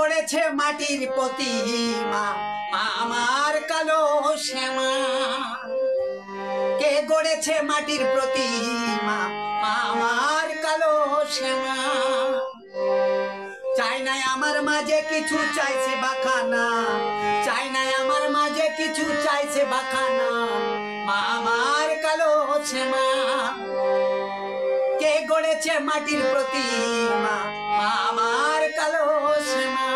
গড়েছে মাটির প্রতিমা, মা আমার কালো শ্যামা। কে গড়েছে মাটির প্রতিমা, মা আমার কালো শ্যামা। চাই নাই আমার মাঝে কিছু, চাইছে বাখানা। চাই নাই আমার মাঝে কিছু, চাইছে বাখানা। মা আমার কালো শ্যামা। কে গড়েছে মাটির প্রতিমা, মা আমার কালো শ্যামা।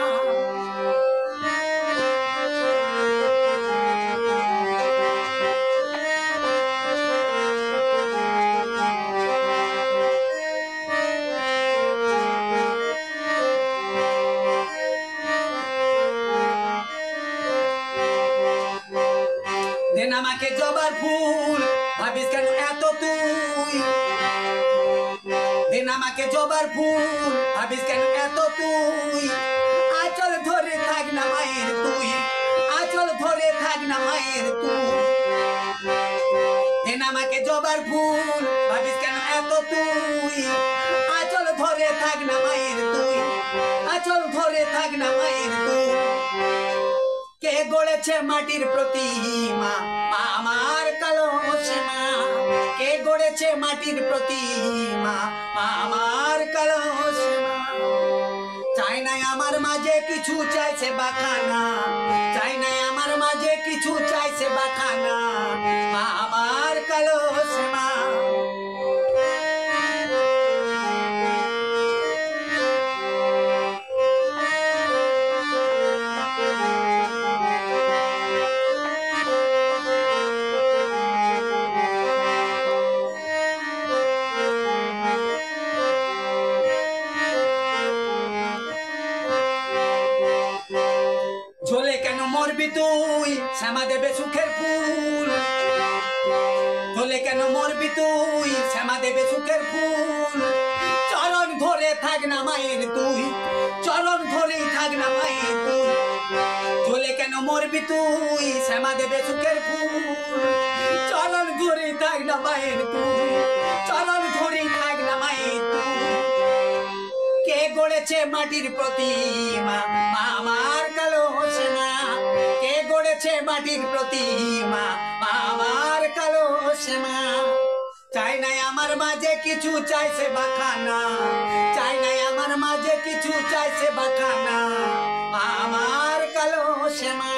দেন আমাকে জবার ফুল, ভাবিস কেন এত তুই। দেন আমাকে জবার ফুল, ভাবিস কেন এত তুই। আঁচল ধরে থাক না মায়ের তুই, আঁচল ধরে থাক না মায়ের তুই। দেন আমাকে জবার ফুল, ভাবিস কেন এত তুই। আঁচল ধরে থাক না মায়ের তুই, আঁচল ধরে থাক না মায়ের তুই। কে গড়েছে মাটির প্রতিমা, মা আমার কালো শ্যামা। কে গড়েছে মাটির প্রতিমা, মা আমার কালো শ্যামা। চাই নাই আমার মাঝে কিছু, চাইছে বাখানা। চাই নাই আমার মাঝে কিছু, চাইছে বাখানা। মা আমার কালো শ্যামা। ঝোলে কেন মরবি তুই, শ্যামা দেবে সুখের ফুল। ঝোলে কেন মরবি তুই, শ্যামা দেবে সুখের ফুল। চরণ ধরে থাক না মায়ের তুই, চরণ ধরেই থাক না মায়ের তুই। ঝোলে কেন মরবি তুই, শ্যামা দেবে সুখের ফুল। চরণ ধরেই থাক না মায়ের তুই, চরণ ধরেই থাক না মায়ের তুই। কে গড়েছে মাটির প্রতিমা, মা আমার কালো শ্যামা। কে গড়েছে মাটির প্রতিমা, মা আমার কালো শ্যামা। চাই নাই আমার মাঝে কিছু, চাইছে বাখানা। চাই নাই আমার মাঝে কিছু, চাইছে বাখানা। মা আমার কালো শ্যামা।